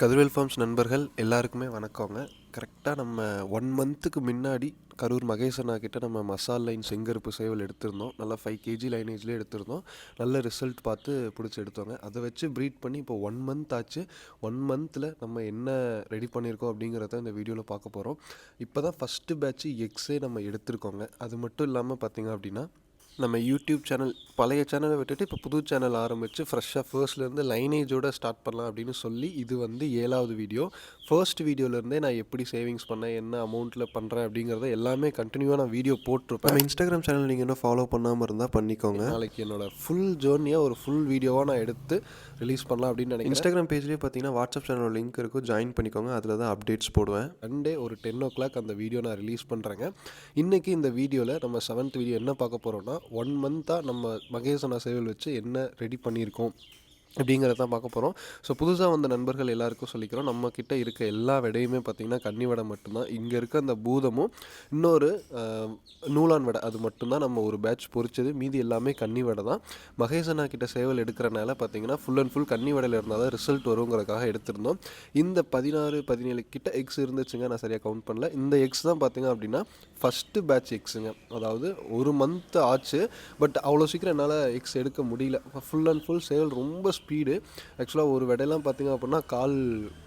Kathirvel forms நண்பர்கள் எல்லாருக்குமே வணக்கங்க. கரெக்டாக நம்ம 1 மந்த்துக்கு முன்னாடி கரூர் மகேசண்ணா கிட்ட நம்ம மசால் லைன் செங்கருப்பு சேவல் எடுத்திருந்தோம். நல்லா 5 கேஜி லைனேஜ்லேயே எடுத்திருந்தோம். நல்ல ரிசல்ட் பார்த்து பிடிச்சி எடுத்தோங்க. அதை வச்சு ப்ரீட் பண்ணி இப்போ 1 மந்த் ஆச்சு. 1 மந்தில் நம்ம என்ன ரெடி பண்ணியிருக்கோம் அப்படிங்கிறத இந்த வீடியோவில் பார்க்க போகிறோம். இப்போ தான் ஃபஸ்ட்டு பேட்ச்சு எக்ஸே நம்ம எடுத்திருக்கோங்க. அது மட்டும் இல்லாமல் பார்த்திங்க அப்படின்னா நம்ம யூடியூப் சேனல் பழைய சேனலை விட்டுட்டு இப்போ புது சேனல் ஆரம்பித்து ஃப்ரெஷ்ஷாக ஃபர்ஸ்ட்லேருந்து லைனேஜோடு ஸ்டார்ட் பண்ணலாம் அப்படின்னு சொல்லி இது வந்து 7வது வீடியோ. ஃபர்ஸ்ட் வீடியோலேருந்தே நான் எப்படி சேவிங்ஸ் பண்ணேன், என்ன அமௌண்ட்டில் பண்ணுறேன் அப்படிங்கிறத எல்லாமே கண்டினியூவாக நான் வீடியோ போட்டிருப்பேன். நம்ம இன்ஸ்டாகிராம் சேனல் நீங்கள் இன்னும் ஃபாலோ பண்ணாமல் இருந்தால் பண்ணிக்கோங்க. நாளைக்கு என்னோடய ஃபுல் ஜேர்னியாக ஒரு ஃபுல் வீடியோவாக நான் எடுத்து ரிலீஸ் பண்ணலாம் அப்படின்னு நினைக்கிறேன். இன்ஸ்டாகிராம் பேஜ்லேயே பார்த்தீங்கன்னா வாட்ஸ்அப் சேனலோட லிங்க் இருக்கும், ஜாயின் பண்ணிக்கோங்க. அதில் தான் அப்டேட்ஸ் போடுவேன். சண்டே ஒரு 10 o'clock அந்த வீடியோ நான் ரிலீஸ் பண்ணுறேங்க. இன்றைக்கி இந்த வீடியோவில் நம்ம 7th வீடியோ என்ன பார்க்க போகிறோன்னா 1 மந்த்தாக நம்ம மகேசண்ணா சேவல் வச்சு என்ன ரெடி பண்ணியிருக்கோம் அப்படிங்கிறத தான் பார்க்க போகிறோம். ஸோ புதுசாக வந்த நண்பர்கள் எல்லாருக்கும் சொல்லிக்கிறோம், நம்மக்கிட்ட இருக்க எல்லா விடையுமே பார்த்திங்கன்னா கன்னி வடை மட்டும்தான். இங்கே இருக்க அந்த பூதமும் இன்னொரு நூலான் வடை அது மட்டும்தான் நம்ம ஒரு பேட்ச் பொறிச்சது. மீதி எல்லாமே கன்னி வடை தான். மகேசண்ணா கிட்ட சேவல் எடுக்கிறனால பார்த்திங்கன்னா ஃபுல் அண்ட் ஃபுல் கன்னி வடையில் இருந்தால் தான் ரிசல்ட் வருங்கிறதுக்காக எடுத்திருந்தோம். இந்த 16-17 கிட்ட எக்ஸ் இருந்துச்சுங்க, நான் சரியாக கவுண்ட் பண்ணல. இந்த எக்ஸ் தான் பார்த்திங்க அப்படின்னா ஃபஸ்ட்டு பேட்ச் எக்ஸுங்க. அதாவது 1 மந்த் ஆச்சு, பட் அவ்வளோ சீக்கிரம் என்னால் எக்ஸ் எடுக்க முடியல. ஃபுல் அண்ட் ஃபுல் சேவல் ரொம்ப ஸ்பீடு. ஆக்சுவலாக ஒரு விடையெல்லாம் பார்த்திங்க அப்படின்னா கால்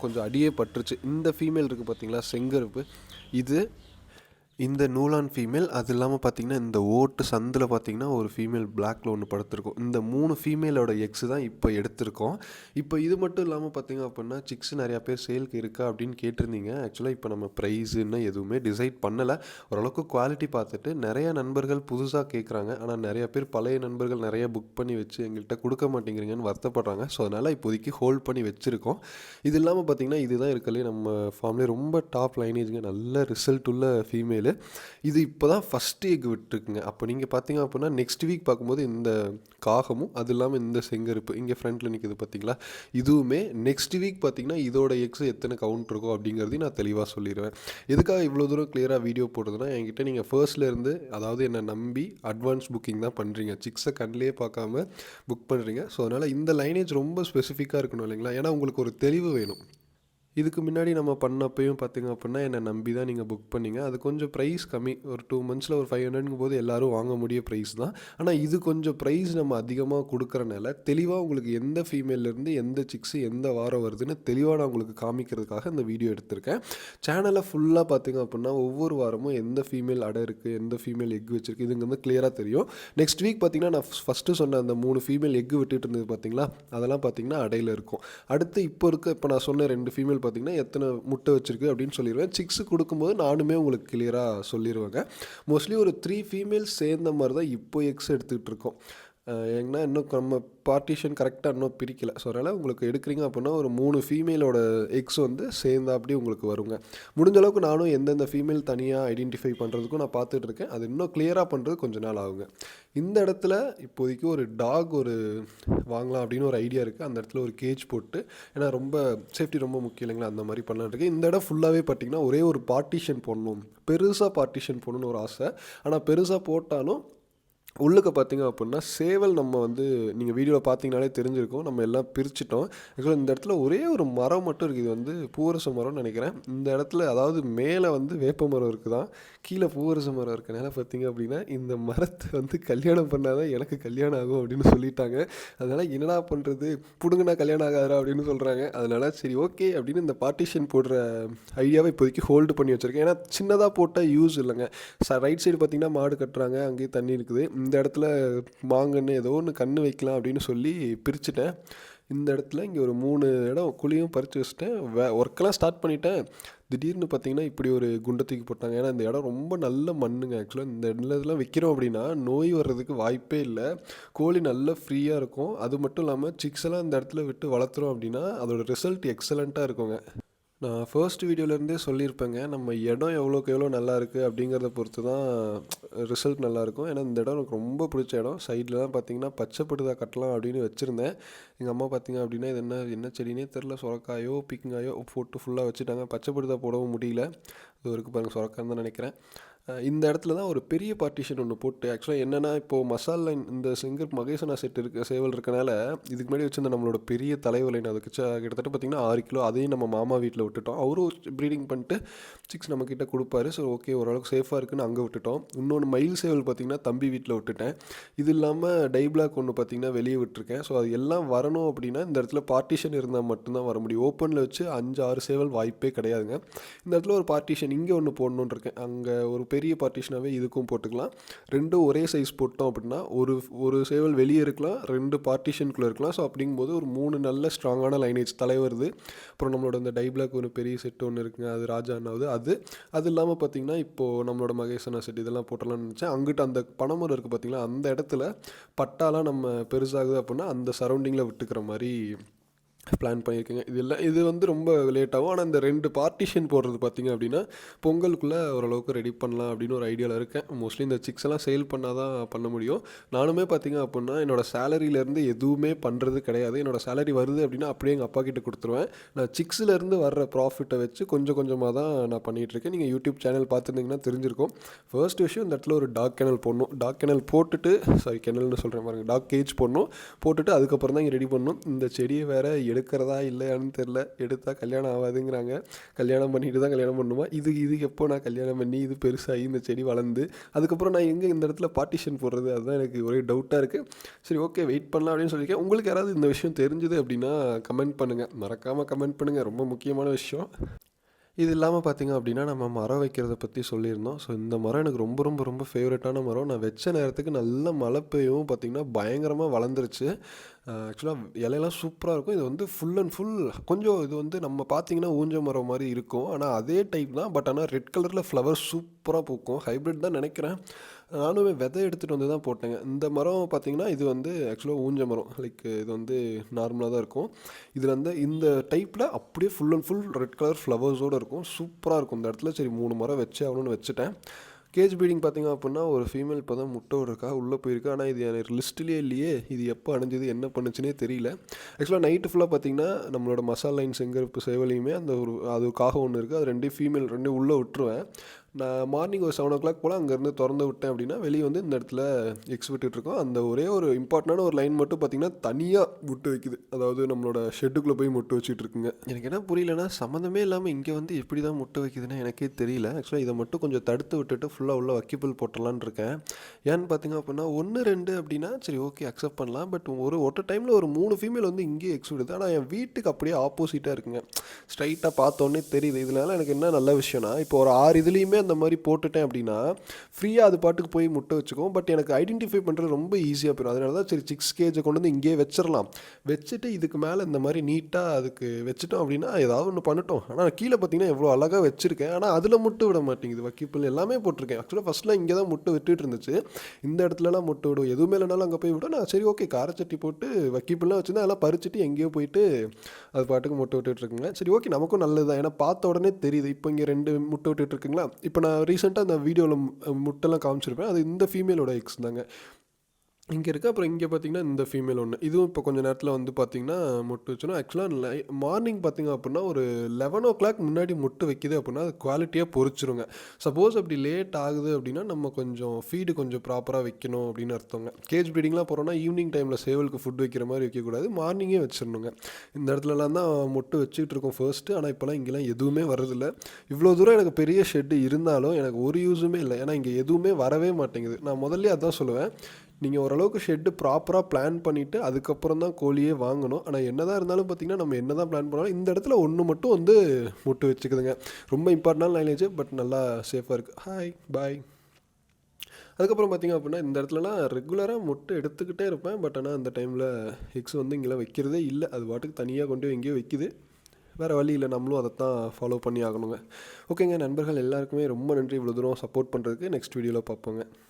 கொஞ்சம் அடியே பட்டுருச்சு. இந்த ஃபீமேல் இருக்குது பார்த்திங்களா செங்கருப்பு, இது இந்த நூலான் ஃபீமேல். அது இல்லாமல் பார்த்திங்கன்னா இந்த ஓட்டு சந்தில் பார்த்திங்கன்னா ஒரு ஃபீமேல் பிளாக்ல ஒன்று படுத்திருக்கும். இந்த 3 ஃபீமேலோட எக்ஸ் தான் இப்போ எடுத்திருக்கோம். இப்போ இது மட்டும் இல்லாமல் பார்த்திங்க அப்படின்னா சிக்ஸ் நிறையா பேர் சேலுக்கு இருக்கா அப்படின்னு கேட்டிருந்தீங்க. ஆக்சுவலாக இப்போ நம்ம ப்ரைஸுன்னு எதுவுமே டிசைட் பண்ணலை. ஓரளவுக்கு குவாலிட்டி பார்த்துட்டு நிறைய நண்பர்கள் புதுசாக கேட்குறாங்க. ஆனால் நிறைய பேர் பழைய நண்பர்கள் நிறைய புக் பண்ணி வச்சு எங்கள்கிட்ட கொடுக்க மாட்டேங்கிறீங்கன்னு வருத்தப்படுறாங்க. ஸோ அதனால் இப்போதைக்கு ஹோல்ட் பண்ணி வச்சுருக்கோம். இது இல்லாமல் பார்த்திங்கன்னா இதுதான் இருக்கலே நம்ம ஃபார்ம்லேயே ரொம்ப டாப் லைனேஜுங்க, நல்ல ரிசல்ட் உள்ள ஃபீமேலு. இது இப்போ தான் ஃபஸ்ட் எக் விட்டுருக்குங்க. அப்போ நீங்கள் பார்த்தீங்க அப்படின்னா நெக்ஸ்ட் வீக் பார்க்கும்போது இந்த காகமும் அது இல்லாமல் இந்த செங்கருப்பு இங்கே ஃப்ரண்ட்டில் நிற்குது பார்த்தீங்களா, இதுவுமே நெக்ஸ்ட் வீக் பார்த்திங்கன்னா இதோட எக்ஸ் எத்தனை கவுண்ட் இருக்கும் அப்படிங்கிறதையும் நான் தெளிவாக சொல்லிடுவேன். எதுக்காக இவ்வளோ தூரம் கிளியராக வீடியோ போடுறதுன்னா, என்கிட்ட நீங்கள் ஃபர்ஸ்ட்லேருந்து அதாவது என்னை நம்பி அட்வான்ஸ் புக்கிங் தான் பண்ணுறீங்க, சிக்ஸை கண்ணிலே பார்க்காம புக் பண்ணுறீங்க. ஸோ அதனால் இந்த லைனேஜ் ரொம்ப ஸ்பெசிஃபிக்காக இருக்கணும் இல்லைங்களா, ஏன்னா உங்களுக்கு ஒரு தெளிவு வேணும். இதுக்கு முன்னாடி நம்ம பண்ணப்பையும் பார்த்திங்க அப்படின்னா என்னை நம்பி தான் நீங்கள் புக் பண்ணிங்க. அது கொஞ்சம் ப்ரைஸ் கம்மி, ஒரு 2 monthஸில் ஒரு 500ங்கும் போது எல்லோரும் வாங்க முடிய ப்ரைஸ் தான். ஆனால் இது கொஞ்சம் ப்ரைஸ் நம்ம அதிகமாக கொடுக்குறனால தெளிவாக உங்களுக்கு எந்த ஃபீமேல்லேருந்து எந்த சிக்ஸு எந்த வாரம் வருதுன்னு தெளிவாக நான் உங்களுக்கு காமிக்கிறதுக்காக இந்த வீடியோ எடுத்திருக்கேன். சேனலை ஃபுல்லாக பார்த்திங்க அப்படின்னா ஒவ்வொரு வாரமும் எந்த ஃபீமேல் அடை இருக்குது, எந்த ஃபீமேல் எக் வச்சுருக்கு, இதுங்க வந்து கிளியராக தெரியும். நெக்ஸ்ட் வீக் பார்த்திங்கன்னா நான் ஃபஸ்ட்டு சொன்ன அந்த 3 ஃபீமேல் எக் விட்டுட்டு இருந்தது பார்த்திங்களா, அதெல்லாம் பார்த்திங்கன்னா அடையில் இருக்கும். அடுத்து இப்போ நான் சொன்ன 2 ஃபீமேல் பார்த்திங்கன்னா எத்தனை முட்டை வச்சுருக்கு அப்படின்னு சொல்லிடுவேன். சிக்ஸு கொடுக்கும்போது நானுமே உங்களுக்கு கிளியராக சொல்லிடுவேங்க. மோஸ்ட்லி ஒரு 3 ஃபீமேல்ஸ் சேர்ந்த மாதிரி தான் இப்போ எக்ஸ் எடுத்துக்கிட்டு இருக்கோம். ஏன்னா இன்னும் நம்ம பார்ட்டிஷன் கரெக்டாக இன்னும் பிரிக்கலை. ஸோ அதனால் உங்களுக்கு எடுக்கிறீங்க அப்படின்னா ஒரு 3 ஃபீமேலோட எக்ஸ் வந்து சேர்ந்தா அப்படி உங்களுக்கு வருங்க. முடிஞ்ச அளவுக்கு நானும் எந்தெந்த ஃபீமேல் தனியாக ஐடென்டிஃபை பண்ணுறதுக்கும் நான் பார்த்துட்ருக்கேன். அது இன்னும் கிளியராக பண்ணுறது கொஞ்சம் நாள் ஆகுங்க. இந்த இடத்துல இப்போதைக்கு ஒரு டாக் வாங்கலாம் அப்படின்னு ஒரு ஐடியா இருக்குது. அந்த இடத்துல ஒரு கேஜ் போட்டு, ஏன்னா ரொம்ப சேஃப்டி ரொம்ப முக்கியம் இல்லைங்களா, அந்த மாதிரி பண்ணலான்னு இருக்குது. இந்த இடம் ஃபுல்லாகவே பார்த்திங்கன்னா ஒரே ஒரு பார்ட்டிஷன் போடணும், பெருசாக பார்ட்டிஷன் போடணுன்னு ஒரு ஆசை. ஆனால் பெருசாக போட்டாலும் உள்ளுக்க பார்த்திங்க அப்படின்னா சேவல் நம்ம வந்து நீங்கள் வீடியோவில் பார்த்தீங்கனாலே தெரிஞ்சிருக்கும், நம்ம எல்லாம் பிரிச்சுட்டோம். ஆக்சுவலாக இந்த இடத்துல ஒரே ஒரு மரம் மட்டும் இருக்குது. இது வந்து பூவரச மரம்னு நினைக்கிறேன். இந்த இடத்துல அதாவது மேலே வந்து வேப்ப மரம் இருக்குதான், கீழே பூவரச மரம் இருக்கனால பார்த்திங்க அப்படின்னா இந்த மரத்தை வந்து கல்யாணம் பண்ணால் தான் எனக்கு கல்யாணம் ஆகும் அப்படின்னு சொல்லிட்டாங்க. அதனால் என்னடா பண்ணுறது, பிடுங்கினா கல்யாணம் ஆகாதா அப்படின்னு சொல்கிறாங்க. அதனால் சரி ஓகே அப்படின்னு இந்த பார்ட்டிஷன் போடுற ஐடியாவை இப்போதைக்கு ஹோல்டு பண்ணி வச்சுருக்கேன். ஏன்னா சின்னதாக போட்டால் யூஸ் இல்லைங்க. ரைட் சைடு பார்த்திங்கன்னா மாடு கட்டுறாங்க, அங்கேயே தண்ணி இருக்குது. இந்த இடத்துல மாங்கன்று ஏதோ ஒன்று கன்று வைக்கலாம் அப்படின்னு சொல்லி பிரிச்சுட்டேன். இந்த இடத்துல இங்கே ஒரு 3 இடம் குழியும் பறித்து வச்சுட்டேன். ஒர்க்கெல்லாம் ஸ்டார்ட் பண்ணிட்டேன். திடீர்னு பார்த்தீங்கன்னா இப்படி ஒரு குண்டை தூக்கி போட்டாங்க. ஏன்னா இந்த இடம் ரொம்ப நல்ல மண்ணுங்க. ஆக்சுவலாக இந்த இடத்துலாம் வைக்கிறோம் அப்படின்னா நோய் வர்றதுக்கு வாய்ப்பே இல்லை. கோழி நல்லா ஃப்ரீயாக இருக்கும். அது மட்டும் இல்லாமல் சிக்ஸ் எல்லாம் இந்த இடத்துல விட்டு வளர்த்துறோம் அப்படின்னா அதோட ரிசல்ட் எக்ஸலண்ட்டாக இருக்குங்க. நான் ஃபர்ஸ்ட் வீடியோலேருந்தே சொல்லியிருப்பேங்க, நம்ம இடம் எவ்வளோக்கு எவ்வளோ நல்லா இருக்குது அப்படிங்கிறத பொறுத்து தான் ரிசல்ட் நல்லாயிருக்கும். ஏன்னா இந்த இடம் எனக்கு ரொம்ப பிடிச்ச இடம். சைடில் தான் பார்த்திங்கன்னா பச்சைப்படுதா கட்டலாம் அப்படின்னு வச்சுருந்தேன். எங்கள் அம்மா பார்த்திங்க அப்படின்னா இது என்ன செடினே தெரில, சொரக்காயோ பீக்கங்காயோ போட்டு ஃபுல்லாக வச்சுட்டாங்க. பச்சைப்படுதா போடவும் முடியல. இது வரைக்கும் பாருங்கள் சொரக்கான்னு தான் நினைக்கிறேன். இந்த இடத்துல தான் ஒரு பெரிய பார்ட்டிஷன் ஒன்று போட்டு ஆக்சுவலாக என்னென்னா இப்போது மசால் லைன் இந்த சிங்கர் மகேசனா செட் இருக்க சேவல் இருக்கனால இதுக்கு முன்னாடி வச்சிருந்த நம்மளோட பெரிய தலைவர் லைன் அதுக்கு கிட்டத்தட்ட பார்த்திங்கன்னா 6 கிலோ அதையும் நம்ம மாமா வீட்டில் விட்டுட்டோம். அவரும் ப்ரீடிங் பண்ணிட்டு சிக்ஸ் நம்மக்கிட்ட கொடுப்பாரு. ஸோ ஓகே ஓரளவுக்கு சேஃபாக இருக்குன்னு அங்கே விட்டுட்டோம். இன்னொன்று மயில் சேவல் பார்த்திங்கன்னா தம்பி வீட்டில் விட்டுட்டேன். இது இல்லாமல் டை பிளாக் ஒன்று பார்த்திங்கன்னா வெளியே விட்டுருக்கேன். ஸோ அது எல்லாம் வரணும் அப்படின்னா இந்த இடத்துல பார்ட்டிஷன் இருந்தால் மட்டும்தான் வர முடியும். ஓப்பனில் வச்சு 5-6 சேவல் வாய்ப்பே கிடையாதுங்க. இந்த இடத்துல ஒரு பார்ட்டிஷன் இங்கே ஒன்று போடணுன்னு இருக்கேன். அங்கே ஒரு பெரிய பார்ட்டிஷனாகவே இதுக்கும் போட்டுக்கலாம். ரெண்டும் ஒரே சைஸ் போட்டோம் அப்படின்னா ஒரு சேவல் வெளியே இருக்கலாம், 2 பார்ட்டிஷனுக்குள்ளே இருக்கலாம். ஸோ அப்படிங்கும்போது ஒரு 3 நல்ல ஸ்ட்ராங்கான லைனேஜ் தலை வருது. அப்புறம் நம்மளோட இந்த டை பிளாக் ஒரு பெரிய செட் ஒன்று இருக்குங்க, அது ராஜா அண்ணாவது. அது இல்லாமல் பார்த்திங்கன்னா இப்போது நம்மளோட மகேசனா செட் இதெல்லாம் போட்டலாம்னு நினச்சேன். அங்கிட்ட அந்த பனைமரம் இருக்குது பார்த்திங்களா, அந்த இடத்துல பட்டாலாம் நம்ம பெருசாகுது அப்படின்னா அந்த சரௌண்டிங்கில் விட்டுக்கிற மாதிரி பிளான் பண்ணியிருக்கேங்க. இது வந்து ரொம்ப லேட் ஆகும். ஆனால் இந்த 2 பார்ட்டிஷன் போடுறது பார்த்திங்க அப்படின்னா பொங்கலுக்குள்ளே ஓரளவுக்கு ரெடி பண்ணலாம் அப்படின்னு ஒரு ஐடியாவில் இருக்கேன். மோஸ்ட்லி இந்த சிக்ஸ் எல்லாம் சேல் பண்ணால் தான் பண்ண முடியும். நானுமே பார்த்திங்க அப்படின்னா என்னோடய சேலரியிலேருந்து எதுவுமே பண்ணுறது கிடையாது. என்னோடய சேலரி வருது அப்படின்னா அப்படியே எங்கள் அப்பா கிட்ட கொடுத்துருவேன். நான் சிக்ஸ்லேருந்து வர்ற ப்ராஃபிட்டை வச்சு கொஞ்சம் கொஞ்சமாக தான் நான் பண்ணிகிட்ருக்கேன். நீங்கள் யூடியூப் சேனல் பார்த்துருந்தீங்கன்னா தெரிஞ்சிருக்கும். ஃபர்ஸ்ட் விஷயம் இந்த இடத்துல ஒரு டாக் கெனல் போடணும். டாக் கெனல் போட்டுட்டு கெனல்னு சொல்கிறேன் பாருங்கள், டாக் கேஜ் போட்டுட்டு அதுக்கப்புறம் தான் இங்கே ரெடி பண்ணணும். இந்த செடியை வேறு எடுக்கிறதா இல்லையான்னு தெரில. எடுத்தால் கல்யாணம் ஆகாதுங்கிறாங்க. கல்யாணம் பண்ணிட்டு தான் கல்யாணம் பண்ணுமா. இது எப்போ நான் கல்யாணம் பண்ணி இது பெருசாகி இந்த செடி வளர்ந்து அதுக்கப்புறம் நான் எங்கே இந்த இடத்துல பார்ட்டிஷன் போடுறது, அதுதான் எனக்கு ஒரே டவுட்டாக இருக்குது. சரி ஓகே வெயிட் பண்ணலாம் அப்படின்னு சொல்லியிருக்கேன். உங்களுக்கு யாராவது இந்த விஷயம் தெரிஞ்சுது அப்படின்னா கமெண்ட் பண்ணுங்கள், மறக்காமல் கமெண்ட் பண்ணுங்கள், ரொம்ப முக்கியமான விஷயம். இது இல்லாமல் பார்த்திங்க அப்படின்னா நம்ம மரம் வைக்கிறத பற்றி சொல்லியிருந்தோம். ஸோ இந்த மரம் எனக்கு ரொம்ப ரொம்ப ரொம்ப ஃபேவரட்டான மரம். நான் வச்ச நேரத்துக்கு நல்ல மழை பெய்யவும் பார்த்திங்கன்னா பயங்கரமாக வளர்ந்துருச்சு. ஆக்சுவலாக இலையெல்லாம் சூப்பராக இருக்கும். இது வந்து ஃபுல் அண்ட் ஃபுல் கொஞ்சம் இது வந்து நம்ம பார்த்திங்கன்னா ஊஞ்ச மரம் மாதிரி இருக்கும். ஆனால் அதே டைப் தான். பட் ஆனால் ரெட் கலரில் ஃப்ளவர் சூப்பராக பூக்கும். ஹைப்ரிட் தான் நினைக்கிறேன். நானுமே விதை எடுத்துகிட்டு வந்து தான் போட்டேங்க. இந்த மரம் பார்த்திங்கன்னா இது வந்து ஆக்சுவலாக ஊஞ்ச மரம், லைக் இது வந்து நார்மலாக தான் இருக்கும். இதில் வந்து இந்த டைப்பில் அப்படியே full and full red colour ஃப்ளவர்ஸோடு இருக்கும். சூப்பராக இருக்கும் இந்த இடத்துல. சரி 3 மரம் வச்சு ஆகணும்னு வச்சுட்டேன். கேஜ் ப்ரீடிங் பார்த்திங்க அப்படின்னா ஒரு ஃபீமேல் இப்போ தான் முட்டை விடுறக்கா உள்ளே போயிருக்கு. ஆனால் இது எனக்கு லிஸ்ட்லேயே இல்லையே. இது எப்போ அணைஞ்சது என்ன பண்ணுச்சுன்னே தெரியல. ஆக்சுவலாக நைட்டு ஃபுல்லாக பார்த்திங்கன்னா நம்மளோட மசால் லைன் செங்கருப்பு சேவலையுமே அந்த அதுக்காக ஒன்று இருக்குது. அது 2 ஃபீமேல் 2 உள்ளே விட்டுருவேன். நான் மார்னிங் ஒரு 7 o'clock போல் அங்கேருந்து திறந்து விட்டேன் அப்படின்னா வெளியே வந்து இந்த இடத்துல எக்ஸ் விட்டுட்ருக்கோம். அந்த ஒரே ஒரு இம்பார்ட்டண்டான ஒரு லைன் மட்டும் பார்த்திங்கன்னா தனியாக முட்டை வைக்குது. அதாவது நம்மளோட ஷெட்டுக்குள்ளே போய் முட்டை வச்சுட்டு இருக்குங்க. எனக்கு என்ன புரியலன்னா சம்மந்தமே இல்லாமல் இங்கே வந்து எப்படி தான் முட்டை வைக்குதுன்னு எனக்கே தெரியல. ஆக்சுவலாக இதை மட்டும் கொஞ்சம் தடுத்து விட்டுட்டு ஃபுல்லாக உள்ள வக்கிப்புல் போட்டலான்னு இருக்கேன். ஏன்னு பார்த்திங்க அப்படின்னா 1 2 அப்படின்னா சரி ஓகே அக்செப்ட் பண்ணலாம். பட் ஒரு டைமில் ஒரு 3 ஃபீமேல் வந்து இங்கேயே எக்ஸ் விடுது. ஆனால் என் வீட்டுக்கு அப்படியே ஆப்போசிட்டாக இருக்குங்க. ஸ்ட்ரைட்டாக பார்த்தோன்னே தெரியுது. இதனால எனக்கு என்ன நல்ல விஷயம்னா இப்போ ஒரு 6 இதுலேயுமே அந்த மாதிரி போட்டுட்டேன் அப்படின்னா ஃப்ரீயாக அது பாட்டுக்கு போய் முட்டை வச்சுக்கும். பட் எனக்கு ஐடென்டிஃபை பண்ணுறது ரொம்ப ஈஸியாக போயிடும். அதனால தான் சரி 6 கேஜை கொண்டு வந்து இங்கேயே வச்சிடலாம். வச்சுட்டு இதுக்கு மேலே இந்த மாதிரி நீட்டாக அதுக்கு வச்சுட்டோம் அப்படின்னா ஏதாவது ஒன்று பண்ணட்டும். ஆனால் கீழே பார்த்தீங்கன்னா எவ்வளோ அழகாக வச்சுருக்கேன். ஆனால் அதில் முட்டை விட மாட்டேங்குது. வக்கிப்புல் எல்லாமே போட்டிருக்கேன். ஆக்சுவலாக ஃபஸ்ட்லாம் இங்கே தான் முட்டை விட்டுட்டு இருந்துச்சு. இந்த இடத்துலலாம் முட்டை விடும். எதுவுமே இல்லைனாலும் அங்கே போய் விடும். நான் சரி ஓகே காரச்சட்டி போட்டு வக்கிப்புல்லாம் வச்சுருந்தேன். அதெல்லாம் பறிச்சுட்டு எங்கேயோ போயிட்டு அது பாட்டுக்கு முட்டை விட்டுட்ருக்குங்க. சரி ஓகே நமக்கும் நல்லது தான். ஏன்னா பார்த்த உடனே தெரியுது. இப்போ இங்கே 2 முட்டை விட்டுட்ருக்குங்களா. இப்போ நான் ரீசெண்டாக அந்த வீடியோவில் முட்டைலாம் காமிச்சிருப்பேன். அது இந்த ஃபீமேலோட எக்ஸ் தாங்க இங்கே இருக்குது. அப்புறம் இங்கே பார்த்தீங்கன்னா இந்த ஃபீமேல் ஒன்று இதுவும் இப்போ கொஞ்சம் நேரத்தில் வந்து பார்த்திங்கன்னா முட்டை வச்சோன்னா ஆக்சுவலாக மார்னிங் பார்த்திங்க அப்படின்னா ஒரு 11 o'clock முன்னாடி முட்டை வைக்கிது அப்படின்னா அது குவாலிட்டியாக பொரிச்சிருங்க. சப்போஸ் அப்படி லேட் ஆகுது அப்படின்னா நம்ம கொஞ்சம் ஃபீடு கொஞ்சம் ப்ராப்பராக வைக்கணும் அப்படின்னு அர்த்தங்க. கேஜ் ப்ரீடிங்லாம் போகிறோன்னா ஈவினிங் டைமில் சேவலுக்கு ஃபுட் வைக்கிற மாதிரி வைக்கக்கூடாது. மார்னிங்கே வச்சிடணுங்க. இந்த இடத்துலலாம் தான் முட்டை வச்சுக்கிட்டு இருக்கோம் ஃபர்ஸ்ட்டு. ஆனால் இப்போலாம் இங்கெல்லாம் எதுவுமே வரதில்லை. இவ்வளோ தூரம் எனக்கு பெரிய ஷெட்டு இருந்தாலும் எனக்கு ஒரு யூஸுமே இல்லை. ஏன்னா இங்கே எதுவுமே வரவே மாட்டேங்குது. நான் முதல்ல அதான் சொல்லுவேன், நீங்கள் ஓரளவுக்கு ஷெட்டு ப்ராப்பராக பிளான் பண்ணிவிட்டு அதுக்கப்புறம் தான் கோழியே வாங்கணும். ஆனால் என்ன தான் இருந்தாலும் பார்த்திங்கன்னா நம்ம என்ன தான் பிளான் பண்ணாலும் இந்த இடத்துல ஒன்று மட்டும் வந்து முட்டை வச்சுக்குதுங்க. ரொம்ப இம்பார்ட்டண்டான லைனேஜ். பட் நல்லா சேஃபாக இருக்குது. Hi bye. அதுக்கப்புறம் பார்த்திங்க அப்படின்னா இந்த இடத்துலலாம் ரெகுலராக முட்டை எடுத்துக்கிட்டே இருப்பேன். பட் ஆனால் அந்த டைமில் எக்ஸ் வந்து இங்கெல்லாம் வைக்கிறதே இல்லை. அது பாட்டுக்கு தனியாக கொண்டு போய் எங்கேயோ வைக்குது. வேறு வழி இல்லை, நம்மளும் அதை தான் ஃபாலோ பண்ணி ஆகணுங்க. ஓகேங்க நண்பர்கள் எல்லாருக்குமே ரொம்ப நன்றி இவ்வளோ தூரம் சப்போர்ட் பண்ணுறதுக்கு. நெக்ஸ்ட் வீடியோவில் பார்ப்போங்க.